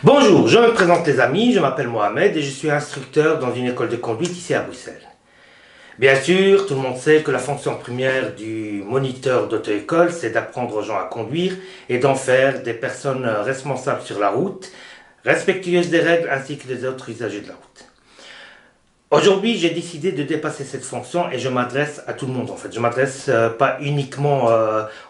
Bonjour, je me présente les amis, je m'appelle Mohamed et je suis instructeur dans une école de conduite ici à Bruxelles. Bien sûr, tout le monde sait que la fonction première du moniteur d'auto-école, c'est d'apprendre aux gens à conduire et d'en faire des personnes responsables sur la route, respectueuses des règles ainsi que des autres usagers de la route. Aujourd'hui, j'ai décidé de dépasser cette fonction et je m'adresse à tout le monde en fait. Je m'adresse pas uniquement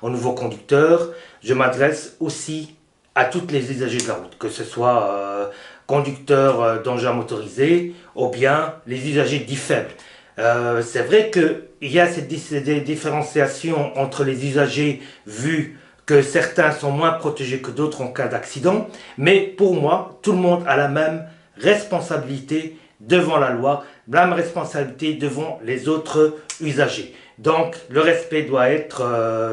aux nouveaux conducteurs, je m'adresse aussi à toutes les usagers de la route, que ce soit conducteurs d'engins motorisés ou bien les usagers dits faibles. C'est vrai qu'il y a cette différenciation entre les usagers vu que certains sont moins protégés que d'autres en cas d'accident, mais pour moi, tout le monde a la même responsabilité devant la loi, la même responsabilité devant les autres usagers. Donc le respect doit être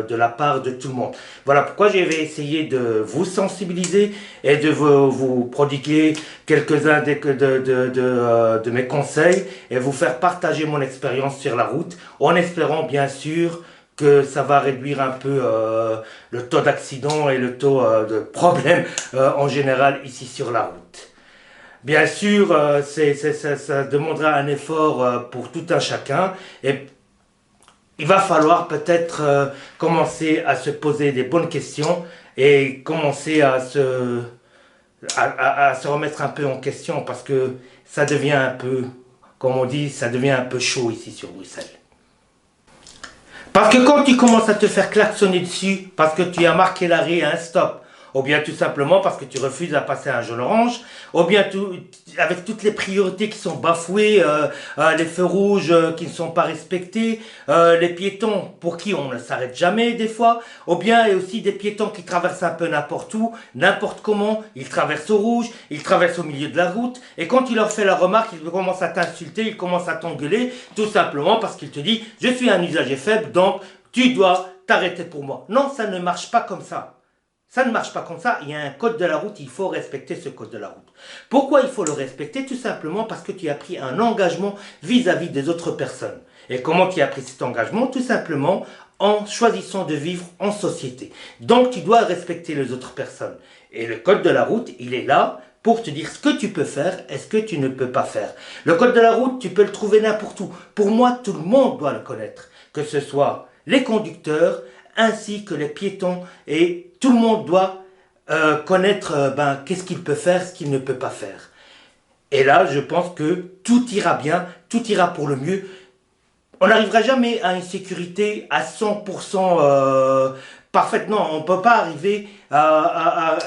de la part de tout le monde. Voilà pourquoi je vais essayer de vous sensibiliser et de vous prodiguer quelques-uns de mes conseils et vous faire partager mon expérience sur la route en espérant bien sûr que ça va réduire un peu le taux d'accident et le taux de problèmes en général ici sur la route. Bien sûr, ça demandera un effort pour tout un chacun et il va falloir peut-être commencer à se poser des bonnes questions et commencer à se remettre un peu en question parce que ça devient un peu, comme on dit, ça devient un peu chaud ici sur Bruxelles. Parce que quand tu commences à te faire klaxonner dessus, parce que tu as marqué l'arrêt à un stop, ou bien tout simplement parce que tu refuses à passer un jaune orange, ou bien avec toutes les priorités qui sont bafouées, les feux rouges qui ne sont pas respectés, les piétons pour qui on ne s'arrête jamais des fois, ou bien et aussi des piétons qui traversent un peu n'importe où, n'importe comment, ils traversent au rouge, ils traversent au milieu de la route, et quand tu leur fais la remarque, ils commencent à t'insulter, ils commencent à t'engueuler, tout simplement parce qu'ils te disent « je suis un usager faible, donc tu dois t'arrêter pour moi ». Non, ça ne marche pas comme ça. Ça ne marche pas comme ça, il y a un code de la route, il faut respecter ce code de la route. Pourquoi il faut le respecter? Tout simplement parce que tu as pris un engagement vis-à-vis des autres personnes. Et comment tu as pris cet engagement? Tout simplement en choisissant de vivre en société. Donc tu dois respecter les autres personnes. Et le code de la route, il est là pour te dire ce que tu peux faire et ce que tu ne peux pas faire. Le code de la route, tu peux le trouver n'importe où. Pour moi, tout le monde doit le connaître. Que ce soit les conducteurs, ainsi que les piétons, et tout le monde doit connaître qu'est-ce qu'il peut faire, ce qu'il ne peut pas faire. Et là, je pense que tout ira bien, tout ira pour le mieux. On n'arrivera jamais à une sécurité à 100% parfaite. Non, on ne peut pas arriver à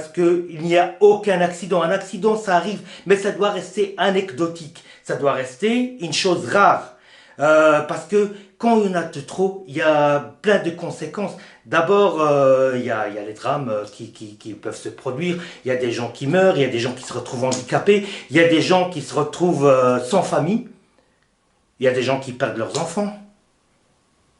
ce qu'il n'y a aucun accident. Un accident, ça arrive, mais ça doit rester anecdotique. Ça doit rester une chose rare. Parce que quand il y en a de trop, il y a plein de conséquences. D'abord, il y a les drames qui peuvent se produire. Il y a des gens qui meurent, il y a des gens qui se retrouvent handicapés, il y a des gens qui se retrouvent sans famille, il y a des gens qui perdent leurs enfants.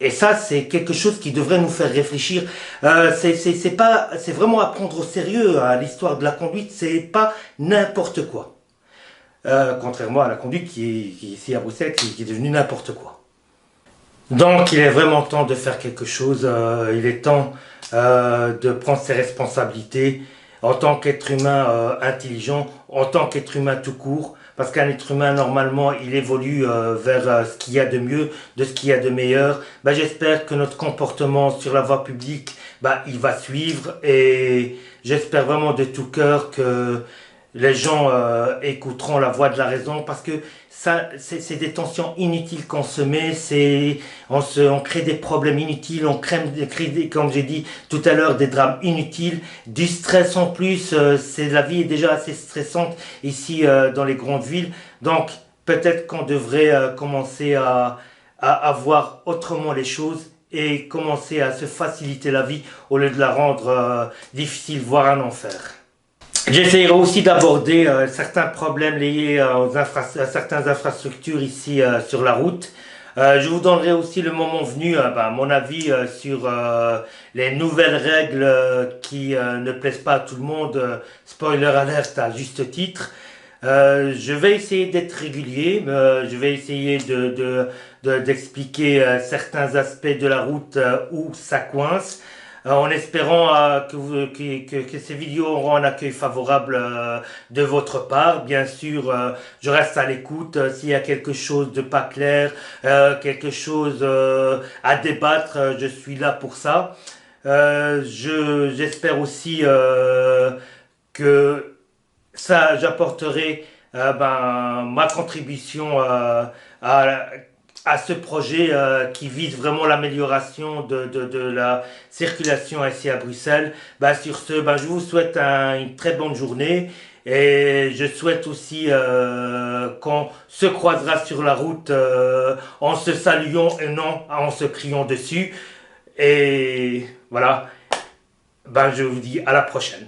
Et ça, c'est quelque chose qui devrait nous faire réfléchir. C'est vraiment à prendre au sérieux à l'histoire de la conduite. C'est pas n'importe quoi. Contrairement à la conduite qui ici à Bruxelles, qui est devenue n'importe quoi. Donc il est vraiment temps de faire quelque chose, il est temps de prendre ses responsabilités en tant qu'être humain intelligent, en tant qu'être humain tout court, parce qu'un être humain normalement il évolue vers ce qu'il y a de mieux, de ce qu'il y a de meilleur. J'espère que notre comportement sur la voie publique, il va suivre et j'espère vraiment de tout cœur que les gens écouteront la voix de la raison parce que ça, c'est des tensions inutiles qu'on se met, on crée des problèmes inutiles, on crée comme j'ai dit tout à l'heure, des drames inutiles, du stress en plus, la vie est déjà assez stressante ici dans les grandes villes, donc peut-être qu'on devrait commencer à voir autrement les choses et commencer à se faciliter la vie au lieu de la rendre difficile, voire un enfer. J'essaierai aussi d'aborder certains problèmes liés à certaines infrastructures ici sur la route. Je vous donnerai aussi le moment venu mon avis sur les nouvelles règles qui ne plaisent pas à tout le monde. Spoiler alert à juste titre. Je vais essayer d'être régulier, je vais essayer d'expliquer certains aspects de la route où ça coince. en espérant que ces vidéos auront un accueil favorable de votre part. Bien sûr, je reste à l'écoute. S'il y a quelque chose de pas clair, quelque chose à débattre, je suis là pour ça. J'espère aussi que ça, j'apporterai ma contribution à, à ce projet qui vise vraiment l'amélioration de la circulation ici à Bruxelles. Sur ce, je vous souhaite une très bonne journée et je souhaite aussi qu'on se croisera sur la route en se saluant et non en se criant dessus. Et voilà, je vous dis à la prochaine.